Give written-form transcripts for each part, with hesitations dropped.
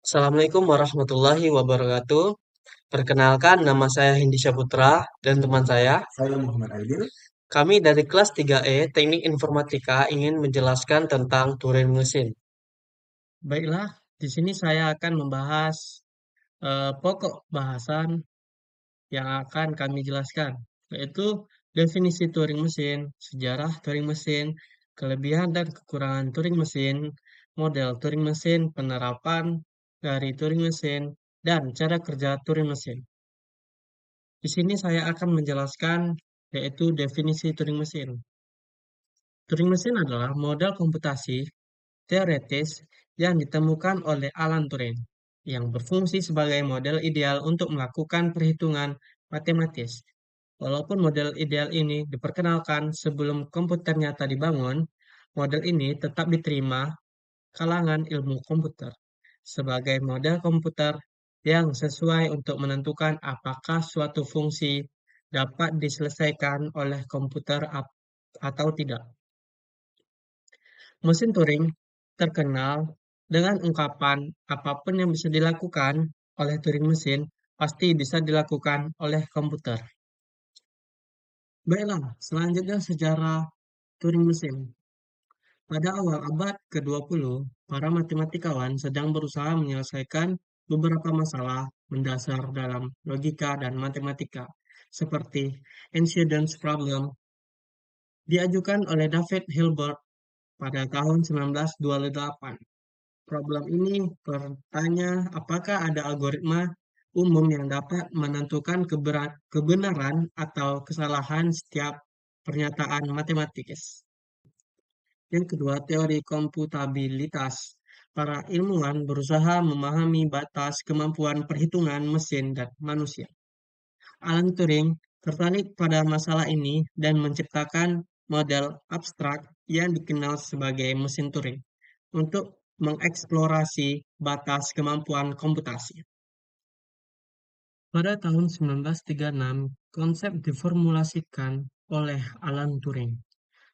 Assalamualaikum warahmatullahi wabarakatuh. Perkenalkan, nama saya Hindi Saputra dan teman saya. Saya Muhammad Aidil. Kami dari kelas 3E Teknik Informatika ingin menjelaskan tentang Turing mesin. Baiklah, di sini saya akan membahas pokok bahasan yang akan kami jelaskan, yaitu definisi Turing mesin, sejarah Turing mesin, kelebihan dan kekurangan Turing mesin, model Turing mesin, penerapan dari Turing mesin, dan cara kerja Turing mesin. Di sini saya akan menjelaskan yaitu definisi Turing mesin. Turing mesin adalah model komputasi teoretis yang ditemukan oleh Alan Turing yang berfungsi sebagai model ideal untuk melakukan perhitungan matematis. Walaupun model ideal ini diperkenalkan sebelum komputer nyata dibangun, model ini tetap diterima kalangan ilmu komputer sebagai model komputer yang sesuai untuk menentukan apakah suatu fungsi dapat diselesaikan oleh komputer atau tidak. Mesin Turing terkenal dengan ungkapan apapun yang bisa dilakukan oleh Turing mesin pasti bisa dilakukan oleh komputer. Baiklah, selanjutnya sejarah Turing mesin. Pada awal abad ke-20, para matematikawan sedang berusaha menyelesaikan beberapa masalah mendasar dalam logika dan matematika, seperti incidence problem, diajukan oleh David Hilbert pada tahun 1928. Problem ini bertanya apakah ada algoritma umum yang dapat menentukan kebenaran atau kesalahan setiap pernyataan matematis. Yang kedua, teori komputabilitas. Para ilmuwan berusaha memahami batas kemampuan perhitungan mesin dan manusia. Alan Turing tertarik pada masalah ini dan menciptakan model abstrak yang dikenal sebagai mesin Turing untuk mengeksplorasi batas kemampuan komputasi. Pada tahun 1936, konsep diformulasikan oleh Alan Turing,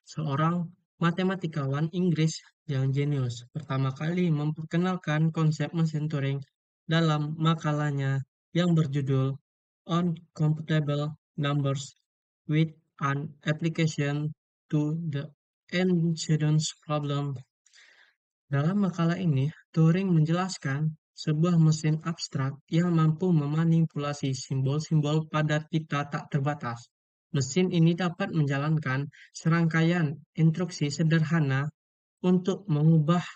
seorang matematikawan Inggris yang jenius, pertama kali memperkenalkan konsep mesin Turing dalam makalahnya yang berjudul On Computable Numbers with an Application to the Incidence Problem. Dalam makalah ini, Turing menjelaskan sebuah mesin abstrak yang mampu memanipulasi simbol-simbol pada pita tak terbatas. Mesin ini dapat menjalankan serangkaian instruksi sederhana untuk mengubah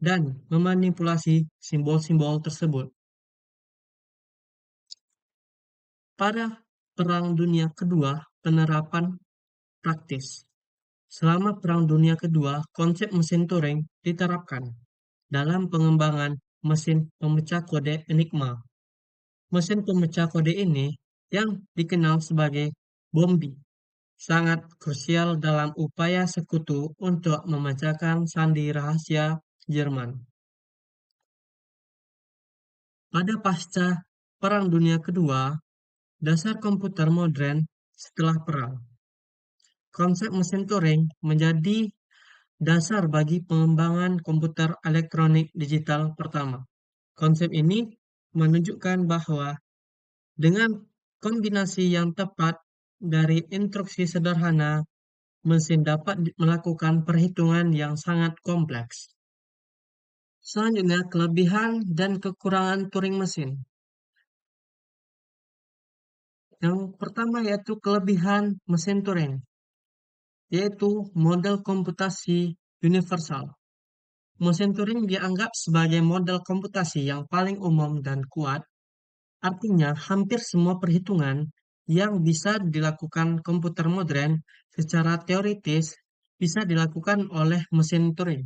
dan memanipulasi simbol-simbol tersebut. Pada Perang Dunia Kedua, penerapan praktis. Selama Perang Dunia Kedua, konsep mesin Turing diterapkan dalam pengembangan mesin pemecah kode Enigma. Mesin pemecah kode ini yang dikenal sebagai Bombi sangat krusial dalam upaya sekutu untuk memecahkan sandi rahasia Jerman. Pada pasca Perang Dunia Kedua, dasar komputer modern setelah perang. Konsep mesin Turing menjadi dasar bagi pengembangan komputer elektronik digital pertama. Konsep ini menunjukkan bahwa dengan kombinasi yang tepat dari instruksi sederhana, mesin dapat melakukan perhitungan yang sangat kompleks. Selanjutnya, kelebihan dan kekurangan Turing mesin. Yang pertama yaitu kelebihan mesin Turing, yaitu model komputasi universal. Mesin Turing dianggap sebagai model komputasi yang paling umum dan kuat. Artinya, hampir semua perhitungan yang bisa dilakukan komputer modern secara teoritis bisa dilakukan oleh mesin Turing.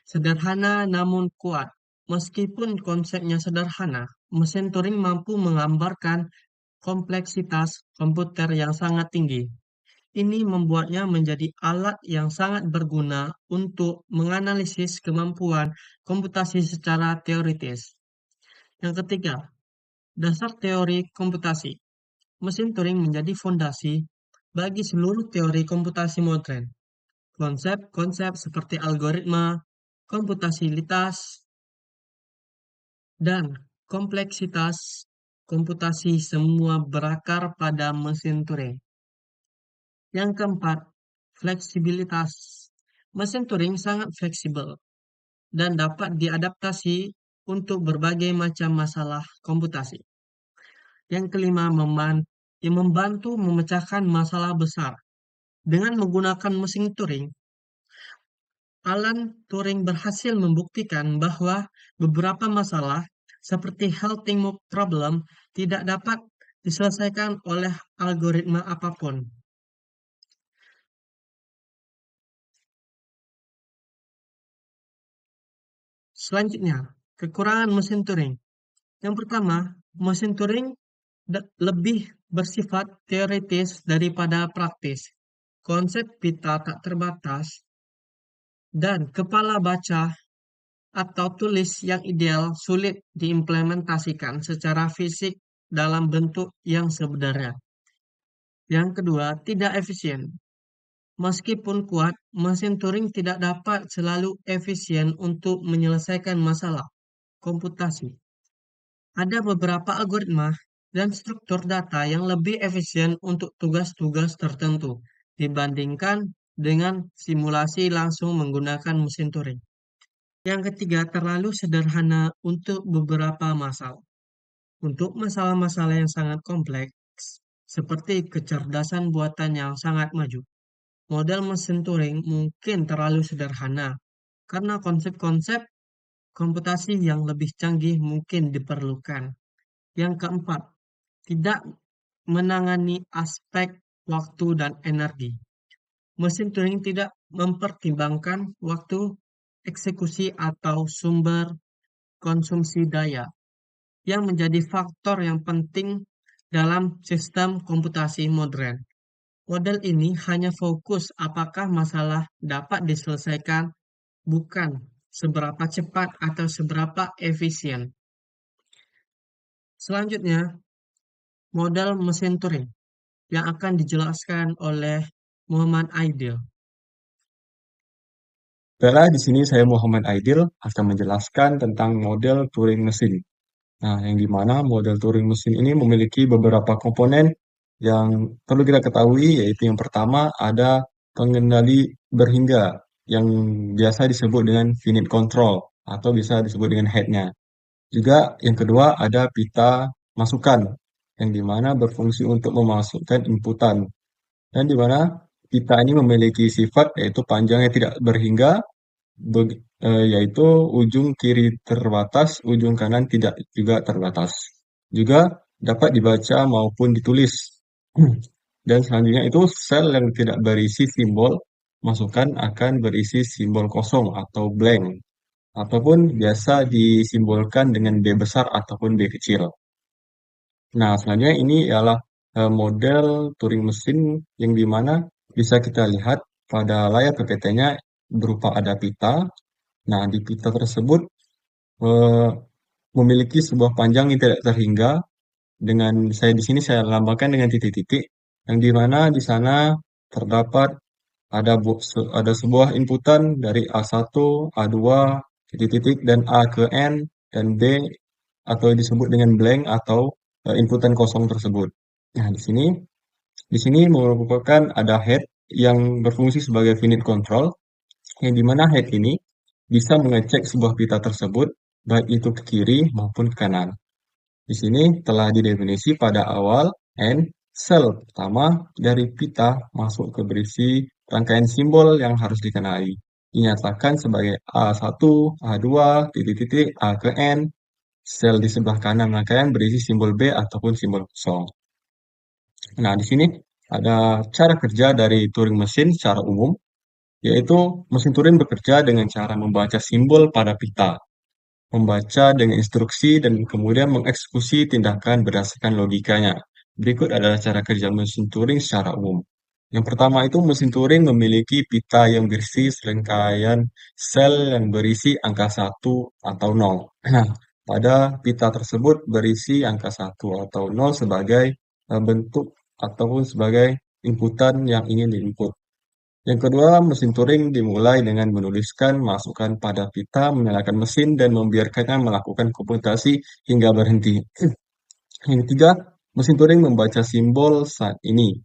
Sederhana namun kuat. Meskipun konsepnya sederhana, mesin Turing mampu menggambarkan kompleksitas komputer yang sangat tinggi. Ini membuatnya menjadi alat yang sangat berguna untuk menganalisis kemampuan komputasi secara teoritis. Yang ketiga, dasar teori komputasi. Mesin Turing menjadi fondasi bagi seluruh teori komputasi modern. Konsep-konsep seperti algoritma, komputasi litas, dan kompleksitas komputasi semua berakar pada mesin Turing. Yang keempat, fleksibilitas. Mesin Turing sangat fleksibel dan dapat diadaptasi untuk berbagai macam masalah komputasi. Yang kelima, membantu memecahkan masalah besar. Dengan menggunakan mesin Turing, Alan Turing berhasil membuktikan bahwa beberapa masalah, seperti halting problem, tidak dapat diselesaikan oleh algoritma apapun. Selanjutnya, kekurangan mesin Turing. Yang pertama, mesin Turing lebih bersifat teoritis daripada praktis. Konsep pita tak terbatas dan kepala baca atau tulis yang ideal sulit diimplementasikan secara fisik dalam bentuk yang sebenarnya. Yang kedua, tidak efisien. Meskipun kuat, mesin Turing tidak dapat selalu efisien untuk menyelesaikan masalah komputasi. Ada beberapa algoritma dan struktur data yang lebih efisien untuk tugas-tugas tertentu dibandingkan dengan simulasi langsung menggunakan mesin Turing. Yang ketiga, terlalu sederhana untuk beberapa masalah. Untuk masalah-masalah yang sangat kompleks, seperti kecerdasan buatan yang sangat maju, model mesin Turing mungkin terlalu sederhana karena konsep-konsep komputasi yang lebih canggih mungkin diperlukan. Yang keempat, tidak menangani aspek waktu dan energi. Mesin Turing tidak mempertimbangkan waktu eksekusi atau sumber konsumsi daya yang menjadi faktor yang penting dalam sistem komputasi modern. Model ini hanya fokus apakah masalah dapat diselesaikan, bukan seberapa cepat atau seberapa efisien. Selanjutnya, model mesin Turing yang akan dijelaskan oleh Muhammad Aidil. Baiklah, di sini saya Muhammad Aidil akan menjelaskan tentang model Turing mesin. Nah, yang dimana model Turing mesin ini memiliki beberapa komponen yang perlu kita ketahui, yaitu yang pertama ada pengendali berhingga yang biasa disebut dengan finite control atau bisa disebut dengan head-nya. Juga yang kedua ada pita masukan yang dimana berfungsi untuk memasukkan inputan dan dimana pita ini memiliki sifat yaitu panjangnya tidak berhingga yaitu ujung kiri terbatas, ujung kanan tidak juga terbatas. Juga dapat dibaca maupun ditulis. Dan selanjutnya itu sel yang tidak berisi simbol masukan akan berisi simbol kosong atau blank. Ataupun biasa disimbolkan dengan B besar ataupun B kecil. Nah, selanjutnya ini ialah model Turing mesin yang dimana bisa kita lihat pada layar PPT-nya berupa ada pita. Nah, di pita tersebut eh, memiliki sebuah panjang yang tidak terhingga dengan di sini saya lambangkan dengan titik-titik yang dimana di sana terdapat ada sebuah inputan dari A1, A2, titik-titik dan A ke N dan B atau disebut dengan blank atau inputan kosong tersebut. Nah, di sini merupakan ada head yang berfungsi sebagai finite control yang dimana head ini bisa mengecek sebuah pita tersebut, baik itu ke kiri maupun ke kanan. Di sini telah didefinisi pada awal N, sel pertama dari pita masuk ke berisi rangkaian simbol yang harus dikenali. Dinyatakan sebagai A1, A2, titik-titik, A ke N, sel di sebelah kanan rangkaian berisi simbol B ataupun simbol kosong. Nah, di sini ada cara kerja dari Turing mesin secara umum, yaitu mesin Turing bekerja dengan cara membaca simbol pada pita, membaca dengan instruksi dan kemudian mengeksekusi tindakan berdasarkan logikanya. Berikut adalah cara kerja mesin Turing secara umum. Yang pertama itu mesin Turing memiliki pita yang berisi serangkaian sel yang berisi angka 1 atau 0. Nah, pada pita tersebut berisi angka 1 atau 0 sebagai bentuk ataupun sebagai inputan yang ingin diinput. Yang kedua, mesin Turing dimulai dengan menuliskan masukan pada pita, menyalakan mesin, dan membiarkannya melakukan komputasi hingga berhenti. Yang ketiga, mesin Turing membaca simbol saat ini,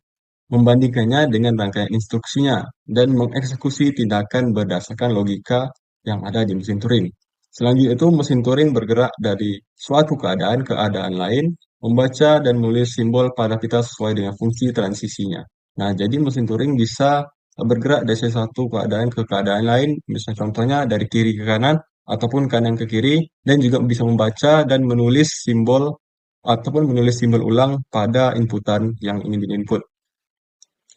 membandingkannya dengan rangkaian instruksinya, dan mengeksekusi tindakan berdasarkan logika yang ada di mesin Turing. Selanjutnya itu, mesin Turing bergerak dari suatu keadaan ke keadaan lain, membaca dan menulis simbol pada pita sesuai dengan fungsi transisinya. Nah, jadi mesin Turing bisa bergerak dari satu keadaan ke keadaan lain, misalnya contohnya dari kiri ke kanan, ataupun kanan ke kiri, dan juga bisa membaca dan menulis simbol ataupun menulis simbol ulang pada inputan yang ingin diinput.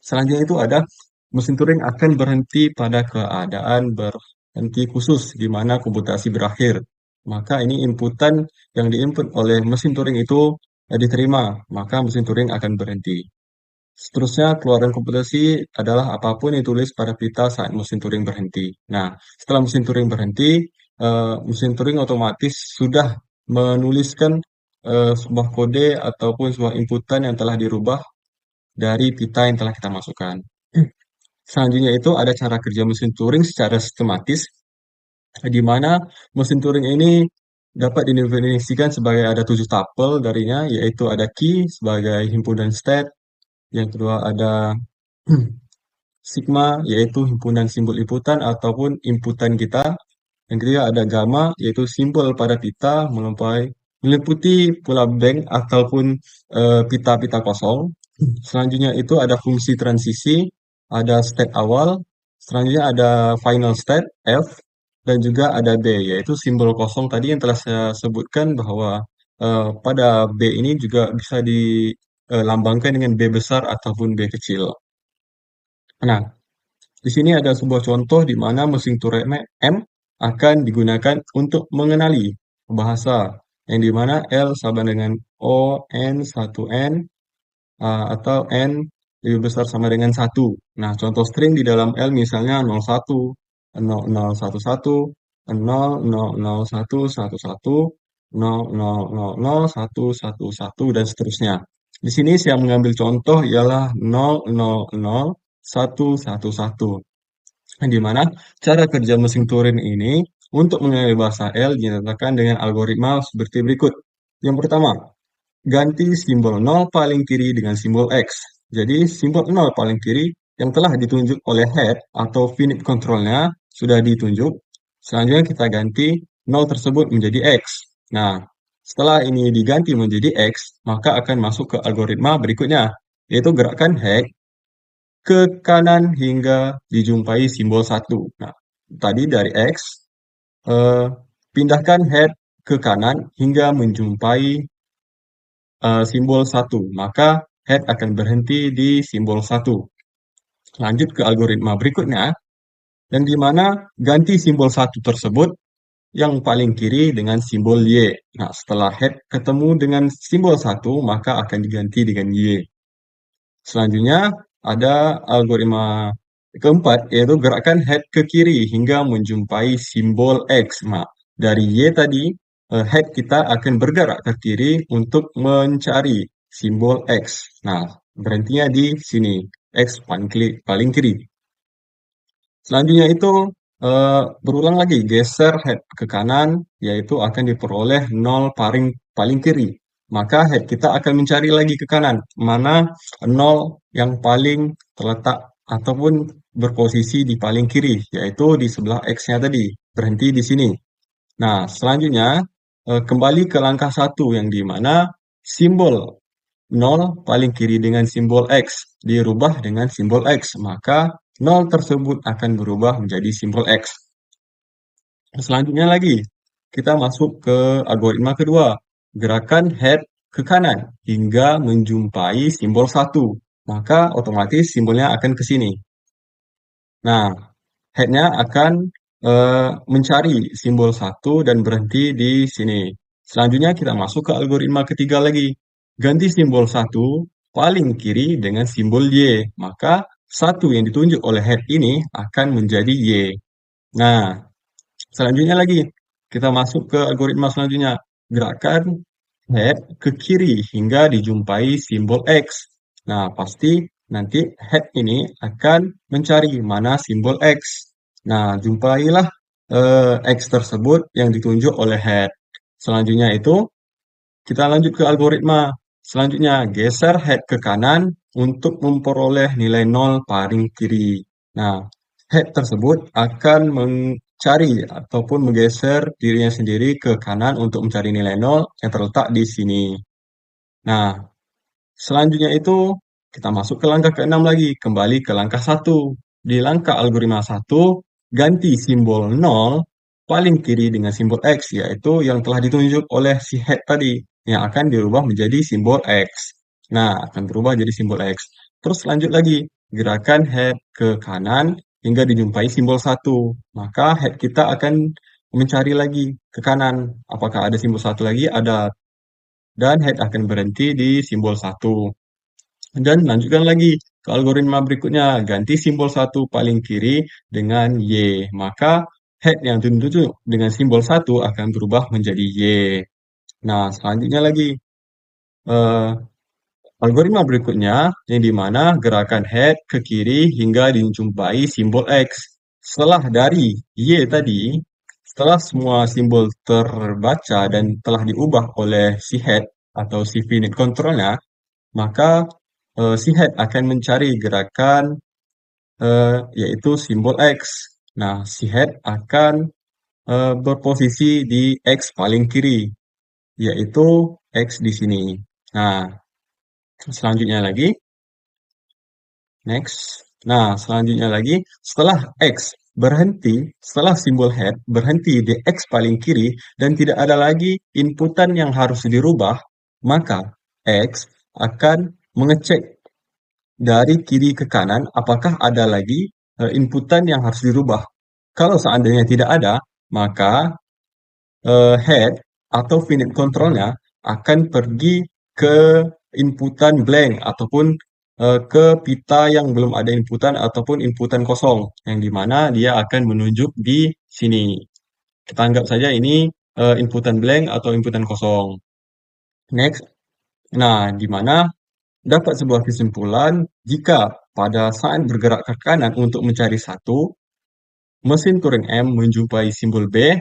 Selanjutnya itu ada mesin Turing akan berhenti pada keadaan berhenti khusus di mana komputasi berakhir. Maka ini inputan yang diinput oleh mesin Turing itu diterima, maka mesin Turing akan berhenti. Seterusnya, keluaran komputasi adalah apapun yang ditulis pada pita saat mesin Turing berhenti. Nah, setelah mesin Turing berhenti, mesin Turing otomatis sudah menuliskan sebuah kode ataupun sebuah inputan yang telah dirubah dari pita yang telah kita masukkan. Selanjutnya itu ada cara kerja mesin Turing secara sistematis, di mana mesin Turing ini dapat didefinisikan sebagai ada 7 tapel darinya, yaitu ada key sebagai himpunan state, yang kedua ada sigma, yaitu himpunan simbol inputan ataupun inputan kita. Yang ketiga ada gamma, yaitu simbol pada pita meliputi pula bank ataupun pita-pita kosong. Selanjutnya itu ada fungsi transisi, ada state awal, selanjutnya ada final state F, dan juga ada B, yaitu simbol kosong tadi yang telah saya sebutkan bahwa pada B ini juga bisa dilambangkan dengan B besar ataupun B kecil. Nah, di sini ada sebuah contoh di mana mesin Turing M akan digunakan untuk mengenali bahasa yang di mana L sama dengan O, N, 1N, atau N lebih besar sama dengan 1. Nah, contoh string di dalam L misalnya 01, 0011, 000111, 000011, dan seterusnya. Di sini saya mengambil contoh ialah 000111, di mana cara kerja mesin Turing ini untuk mengenali bahasa L dinyatakan dengan algoritma seperti berikut. Yang pertama, ganti simbol 0 paling kiri dengan simbol X. Jadi simbol 0 paling kiri yang telah ditunjuk oleh head atau finite control-nya sudah ditunjuk. Selanjutnya kita ganti 0 tersebut menjadi X. Nah, setelah ini diganti menjadi X, maka akan masuk ke algoritma berikutnya, yaitu gerakan head ke kanan hingga dijumpai simbol 1. Nah, tadi dari X, eh, pindahkan head ke kanan hingga menjumpai simbol 1, maka head akan berhenti di simbol 1. Lanjut ke algoritma berikutnya, yang di mana ganti simbol 1 tersebut yang paling kiri dengan simbol Y. Nah, setelah head ketemu dengan simbol 1, maka akan diganti dengan Y. Selanjutnya, ada algoritma keempat, yaitu gerakan head ke kiri hingga menjumpai simbol X. Nah, dari Y tadi, head kita akan bergerak ke kiri untuk mencari simbol X. Nah, berhentinya di sini, X paling kiri. Selanjutnya itu berulang lagi, geser head ke kanan, yaitu akan diperoleh 0 paling kiri. Maka head kita akan mencari lagi ke kanan, mana 0 yang paling terletak ataupun berposisi di paling kiri, yaitu di sebelah X-nya tadi, berhenti di sini. Nah, selanjutnya kembali ke langkah 1 yang di mana simbol 0 paling kiri dengan simbol X dirubah dengan simbol X, maka 0 tersebut akan berubah menjadi simbol X. Selanjutnya lagi, kita masuk ke algoritma kedua, gerakan head ke kanan hingga menjumpai simbol 1, maka otomatis simbolnya akan ke sini. Nah, head-nya akan mencari simbol 1 dan berhenti di sini. Selanjutnya kita masuk ke algoritma ketiga lagi. Ganti simbol 1 paling kiri dengan simbol Y. Maka 1 yang ditunjuk oleh head ini akan menjadi Y. Nah, selanjutnya lagi, kita masuk ke algoritma selanjutnya. Gerakan head ke kiri hingga dijumpai simbol X. Nah, pasti nanti head ini akan mencari mana simbol X. Nah, jumpailah X tersebut yang ditunjuk oleh head. Selanjutnya itu kita lanjut ke algoritma. Selanjutnya, geser head ke kanan untuk memperoleh nilai nol paling kiri. Nah, head tersebut akan mencari ataupun menggeser dirinya sendiri ke kanan untuk mencari nilai nol yang terletak di sini. Nah, selanjutnya itu kita masuk ke langkah ke-6 lagi, kembali ke langkah 1. Di langkah algoritma 1, ganti simbol 0 paling kiri dengan simbol X, yaitu yang telah ditunjuk oleh si head tadi, yang akan dirubah menjadi simbol X. Nah, akan berubah jadi simbol X. Terus lanjut lagi, gerakan head ke kanan hingga dijumpai simbol 1. Maka head kita akan mencari lagi ke kanan. Apakah ada simbol 1 lagi? Ada. Dan head akan berhenti di simbol 1. Dan lanjutkan lagi ke algoritma berikutnya, ganti simbol 1 paling kiri dengan Y. Maka head yang ditunjuk dengan simbol 1 akan berubah menjadi Y. Nah, selanjutnya lagi, eh, algoritma berikutnya, yang dimana gerakan head ke kiri hingga dijumpai simbol X. Setelah dari Y tadi, setelah semua simbol terbaca dan telah diubah oleh si head atau si finite controlnya, maka si head akan mencari gerakan yaitu simbol X. Nah, si head akan berposisi di X paling kiri, yaitu X di sini. Nah, selanjutnya lagi, next. Nah, selanjutnya lagi, setelah X berhenti, setelah simbol head berhenti di X paling kiri dan tidak ada lagi inputan yang harus dirubah, maka X akan mengecek dari kiri ke kanan, apakah ada lagi inputan yang harus dirubah? Kalau seandainya tidak ada, maka head atau finite controlnya akan pergi ke inputan blank ataupun ke pita yang belum ada inputan ataupun inputan kosong, yang dimana dia akan menunjuk di sini. Kita anggap saja ini inputan blank atau inputan kosong. Next, nah di mana dapat sebuah kesimpulan jika pada saat bergerak ke kanan untuk mencari satu, mesin Turing M menjumpai simbol B,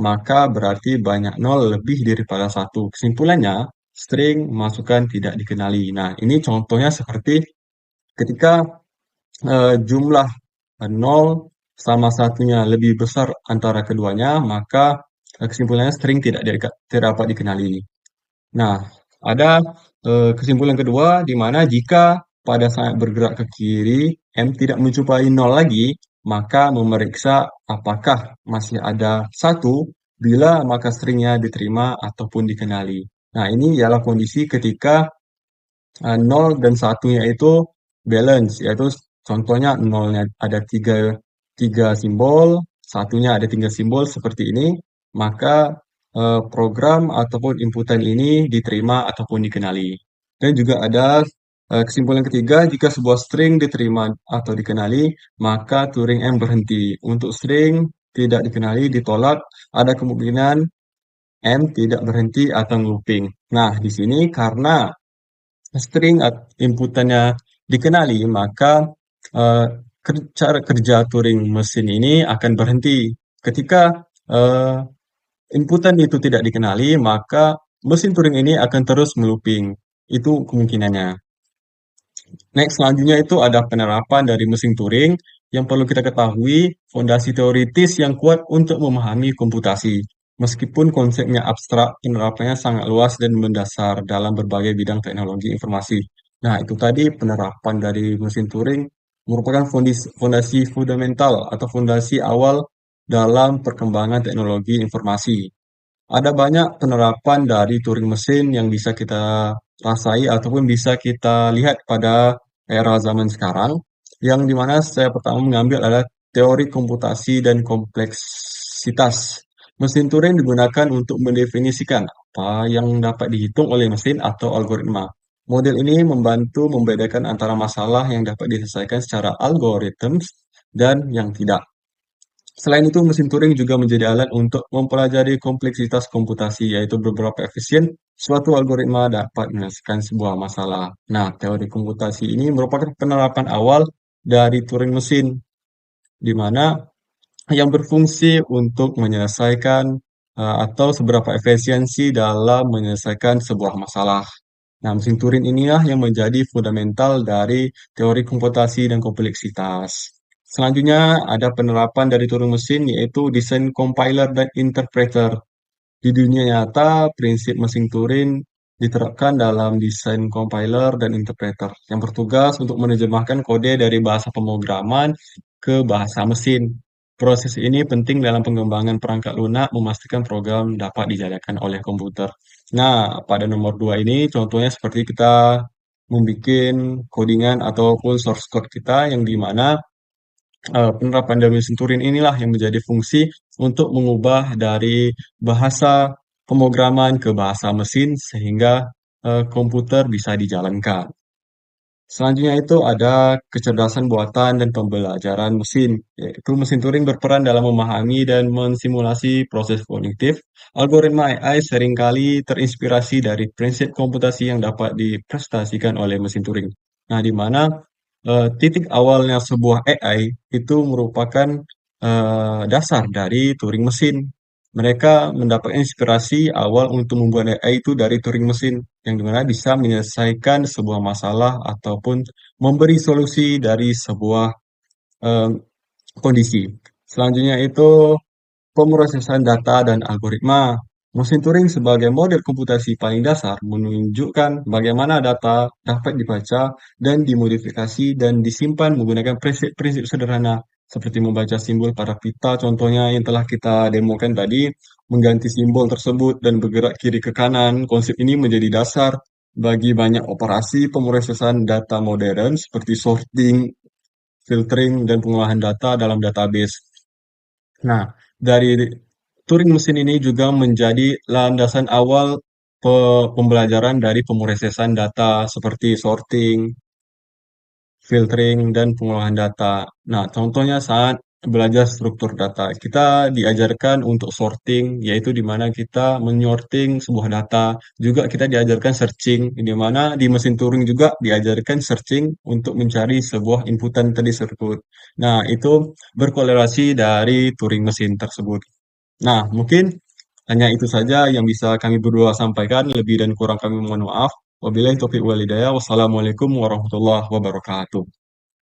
maka berarti banyak nol lebih daripada satu. Kesimpulannya, string masukan tidak dikenali. Nah, ini contohnya seperti ketika jumlah nol sama satunya lebih besar antara keduanya, maka kesimpulannya string tidak dapat dikenali. Nah, ada kesimpulan kedua di mana jika pada saat bergerak ke kiri, M tidak menjumpai nol lagi, maka memeriksa apakah masih ada satu bila maka stringnya diterima ataupun dikenali. Nah, ini ialah kondisi ketika 0 dan satunya itu balance, yaitu contohnya nolnya ada tiga simbol, satunya ada tiga simbol seperti ini, maka program ataupun inputan ini diterima ataupun dikenali. Dan juga ada kesimpulan ketiga, jika sebuah string diterima atau dikenali, maka Turing M berhenti. Untuk string tidak dikenali ditolak, ada kemungkinan M tidak berhenti atau looping. Nah, di sini karena string inputannya dikenali, maka eh, cara kerja Turing mesin ini akan berhenti. Ketika eh, inputan itu tidak dikenali, maka mesin Turing ini akan terus melooping. Itu kemungkinannya. Next, selanjutnya itu ada penerapan dari mesin Turing yang perlu kita ketahui fondasi teoritis yang kuat untuk memahami komputasi. Meskipun konsepnya abstrak, penerapannya sangat luas dan mendasar dalam berbagai bidang teknologi informasi. Nah, itu tadi penerapan dari mesin Turing merupakan fondasi fundamental atau fondasi awal dalam perkembangan teknologi informasi. Ada banyak penerapan dari Turing mesin yang bisa kita rasai ataupun bisa kita lihat pada era zaman sekarang, yang dimana saya pertama mengambil adalah teori komputasi dan kompleksitas. Mesin Turing digunakan untuk mendefinisikan apa yang dapat dihitung oleh mesin atau algoritma. Model ini membantu membedakan antara masalah yang dapat diselesaikan secara algoritms dan yang tidak. Selain itu, mesin Turing juga menjadi alat untuk mempelajari kompleksitas komputasi, yaitu beberapa efisien suatu algoritma dapat menyelesaikan sebuah masalah. Nah, teori komputasi ini merupakan penerapan awal dari Turing mesin, di mana yang berfungsi untuk menyelesaikan atau seberapa efisiensi dalam menyelesaikan sebuah masalah. Nah, mesin Turing inilah yang menjadi fundamental dari teori komputasi dan kompleksitas. Selanjutnya ada penerapan dari Turing mesin yaitu desain compiler dan interpreter. Di dunia nyata, prinsip mesin Turing diterapkan dalam desain compiler dan interpreter yang bertugas untuk menerjemahkan kode dari bahasa pemrograman ke bahasa mesin. Proses ini penting dalam pengembangan perangkat lunak memastikan program dapat dijalankan oleh komputer. Nah, pada nomor 2 ini contohnya seperti kita membuat codingan ataupun source code kita yang di mana penerapan dari mesin Turing inilah yang menjadi fungsi untuk mengubah dari bahasa pemrograman ke bahasa mesin sehingga komputer bisa dijalankan. Selanjutnya itu ada kecerdasan buatan dan pembelajaran mesin, yaitu mesin Turing berperan dalam memahami dan mensimulasi proses kognitif. Algoritma AI seringkali terinspirasi dari prinsip komputasi yang dapat diprestasikan oleh mesin Turing. Nah, di mana titik awalnya sebuah AI itu merupakan dasar dari Turing mesin. Mereka mendapat inspirasi awal untuk membuat AI itu dari Turing mesin, yang dimana bisa menyelesaikan sebuah masalah ataupun memberi solusi dari sebuah eh, kondisi. Selanjutnya itu pemrosesan data dan algoritma. Mesin Turing sebagai model komputasi paling dasar menunjukkan bagaimana data dapat dibaca dan dimodifikasi dan disimpan menggunakan prinsip-prinsip sederhana seperti membaca simbol pada pita contohnya yang telah kita demokan tadi, mengganti simbol tersebut dan bergerak kiri ke kanan. Konsep ini menjadi dasar bagi banyak operasi pemrosesan data modern seperti sorting, filtering, dan pengolahan data dalam database. Nah, dari Turing mesin ini juga menjadi landasan awal pembelajaran dari pemrosesan data seperti sorting, filtering, dan pengolahan data. Nah, contohnya saat belajar struktur data, kita diajarkan untuk sorting, yaitu di mana kita menyorting sebuah data. Juga kita diajarkan searching, di mana di mesin Turing juga diajarkan searching untuk mencari sebuah inputan tadi tersebut. Nah, itu berkorelasi dari Turing mesin tersebut. Nah, mungkin hanya itu saja yang bisa kami berdua sampaikan. Lebih dan kurang kami mohon maaf. Wabillahi taufiq wal hidayah. Wassalamualaikum warahmatullahi wabarakatuh.